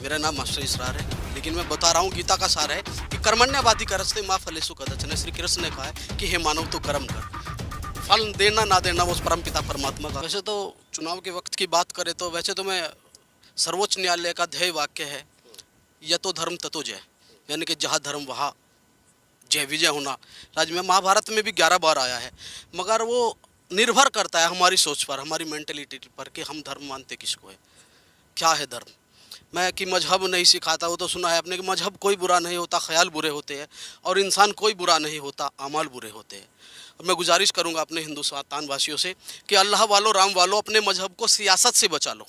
मेरा नाम मास्टर इसरार है, लेकिन मैं बता रहा हूँ गीता का सार है कि कर्मण्यवादी करस्ते माँ फलेषु कदाचन। श्री कृष्ण ने कहा है कि हे मानव तो कर्म कर, फल देना ना देना वो परम पिता परमात्मा का। वैसे तो चुनाव के वक्त की बात करें तो वैसे तो मैं सर्वोच्च न्यायालय का ध्येय वाक्य है यतो धर्म ततो जय, यानी कि जहाँ धर्म वहाँ जय विजय होना। राज्य में महाभारत में भी 11 बार आया है, मगर वो निर्भर करता है हमारी सोच पर, हमारी मेंटलिटी पर कि हम धर्म मानते किसको है, क्या है धर्म। मैं कि मजहब नहीं सिखाता, वो तो सुना है आपने कि मजहब कोई बुरा नहीं होता, ख्याल बुरे होते हैं, और इंसान कोई बुरा नहीं होता, अमाल बुरे होते हैं। और मैं गुजारिश करूंगा अपने हिंदुस्तान वासियों से कि अल्लाह वालो राम वालो अपने मजहब को सियासत से बचा लो।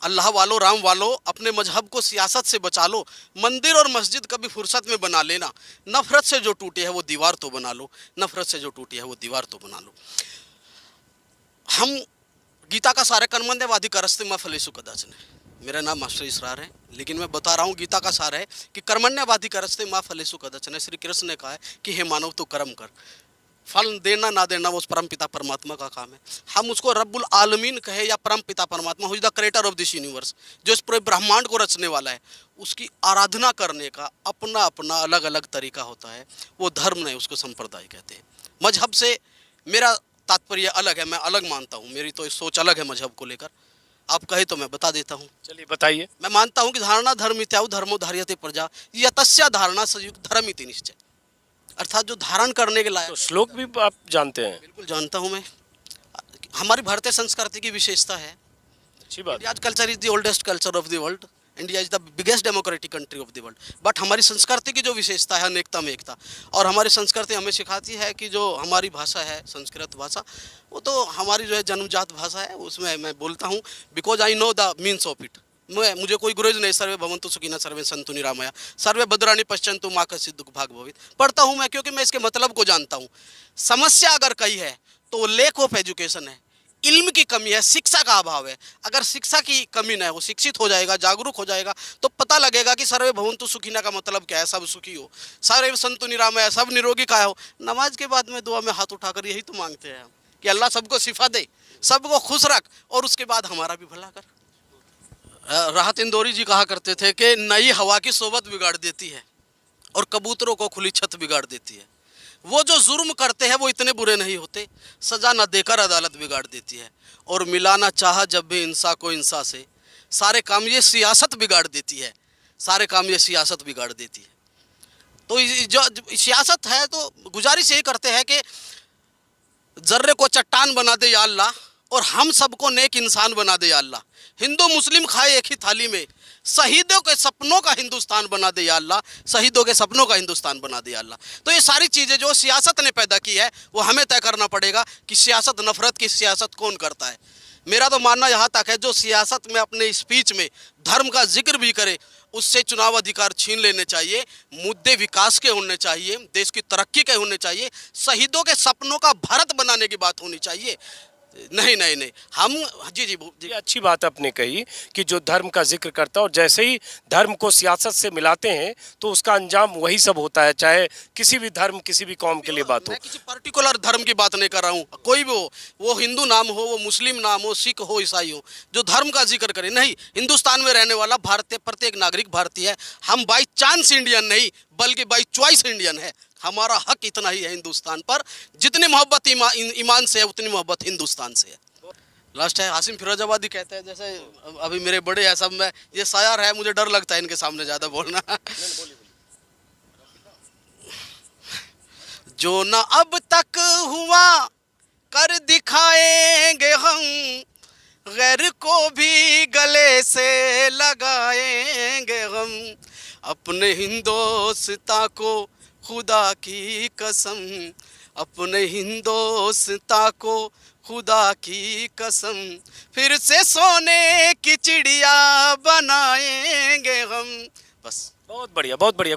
अल्लाह वालो राम वालो अपने मजहब को सियासत से बचा लो। मंदिर और मस्जिद कभी फुर्सत में बना लेना। नफरत से जो टूटी है वो दीवार तो बना लो, नफरत से जो टूटी है वो दीवार तो बना लो। हम गीता का सारे कर्मण्यवादी करस्ते माँ फलेषु कदाचन है। मेरा नाम मास्टर इसरार है, लेकिन मैं बता रहा हूँ गीता का सार है कि कर्मण्यवादी करस्ते माँ फलेषु कदाचन। श्री कृष्ण ने कहा है कि हे मानव तो कर्म कर, फल देना ना देना वो परम पिता परमात्मा का काम है। हम उसको रब्बुल आलमीन कहे या परम पिता परमात्मा, who is the creator of this universe, जो इस पूरे ब्रह्मांड को रचने वाला है, उसकी आराधना करने का अपना अपना अलग अलग तरीका होता है। वो धर्म नहीं, उसको संप्रदाय कहते हैं। मजहब से मेरा तात्पर्य अलग है, मैं अलग मानता हूँ, मेरी तो सोच अलग है मजहब को लेकर। आप कहे तो मैं बता देता हूँ। चलिए बताइए। मैं मानता हूँ कि धारणा धर्मित्याउ धर्मो धार्यते प्रजा यतस्या धारणा संयुक्त धर्मिति निश्चय, अर्थात जो धारण करने के लायक। तो श्लोक भी आप जानते हैं? बिल्कुल जानता हूँ मैं। हमारी भारतीय संस्कृति की विशेषता है, अच्छी बात। India culture is the oldest culture of the world, India is the biggest democratic country of the world. But हमारी संस्कृति की जो विशेषता है अनेकता में एकता, और हमारी संस्कृति हमें सिखाती है कि जो हमारी भाषा है संस्कृत भाषा, वो तो हमारी जो है जन्मजात भाषा है, उसमें मैं बोलता हूँ because I know the means of it. मुझे कोई गुरेज नहीं। सर्वे भवन्तु सुखिनः सर्वे सन्तु निरामया सर्वे भद्राणि पश्यन्तु मा कश्चित् दुःख भाग् भवेत्। पढ़ता हूँ मैं क्योंकि मैं इसके मतलब को जानता हूँ। समस्या अगर कही है तो वो लैक ऑफ एजुकेशन है, इल्म की कमी है, शिक्षा का अभाव है। अगर शिक्षा की कमी न है, वो शिक्षित हो जाएगा, जागरूक हो जाएगा, तो पता लगेगा कि सर्वे भवन्तु सुखिनः का मतलब क्या है, सब सुखी हो, सर्वे सन्तु निरामया सब निरोगी का हो। नमाज के बाद में दुआ में हाथ उठाकर यही तो मांगते हैं हम कि अल्लाह सबको शिफा दे, सबको खुश रख, और उसके बाद हमारा भी भला कर। राहत इंदौरी जी कहा करते थे कि नई हवा की सोबत बिगाड़ देती है और कबूतरों को खुली छत बिगाड़ देती है। वो जो जुर्म करते हैं वो इतने बुरे नहीं होते, सजा न देकर अदालत बिगाड़ देती है। और मिलाना चाहा जब भी इंसा को इंसा से, सारे काम ये सियासत बिगाड़ देती है, सारे काम ये सियासत बिगाड़ देती है। तो जो सियासत है, तो गुजारिश यही करते हैं कि जर्रे को चट्टान बना दे या अल्लाह, और हम सबको नेक इंसान बना दे या अल्लाह। हिंदू मुस्लिम खाए एक ही थाली में, शहीदों के सपनों का हिंदुस्तान बना दे या अल्लाह, शहीदों के सपनों का हिंदुस्तान बना दे या अल्लाह। तो ये सारी चीज़ें जो सियासत ने पैदा की है, वो हमें तय करना पड़ेगा कि सियासत, नफरत की सियासत कौन करता है। मेरा तो मानना यहाँ तक है, जो सियासत में अपने स्पीच में धर्म का जिक्र भी करे, उससे चुनाव अधिकार छीन लेने चाहिए। मुद्दे विकास के होने चाहिए, देश की तरक्की के होने चाहिए, शहीदों के सपनों का भारत बनाने की बात होनी चाहिए। नहीं नहीं नहीं, हम जी अच्छी बात आपने कही कि जो धर्म का जिक्र करता है, और जैसे ही धर्म को सियासत से मिलाते हैं तो उसका अंजाम वही सब होता है, चाहे किसी भी धर्म किसी भी कौम के लिए बात हो। मैं किसी पर्टिकुलर धर्म की बात नहीं कर रहा हूँ, कोई भी हो, वो हिंदू नाम हो, वो मुस्लिम नाम हो, सिख हो, ईसाई हो, जो धर्म का जिक्र करे। नहीं, हिंदुस्तान में रहने वाला भारतीय प्रत्येक नागरिक भारतीय है। हम बाई चांस इंडियन नहीं, बल्कि बाई चॉइस इंडियन है। हमारा हक इतना ही है हिंदुस्तान पर, जितनी मोहब्बत ईमान से है उतनी मोहब्बत हिंदुस्तान से है। लास्ट है हासिम फिरोजाबादी कहते हैं, जैसे अभी मेरे बड़े हैं सब, में ये शायर है, मुझे डर लगता है इनके सामने ज़्यादा बोलना। जो ना अब तक हुआ कर दिखाएंगे हम, गैर को भी गले से लगाएंगे हम, अपने हिंदुस्तान को खुदा की कसम, अपने हिंदुस्तान को खुदा की कसम, फिर से सोने की चिड़िया बनाएंगे हम। बस। बहुत बढ़िया, बहुत बढ़िया।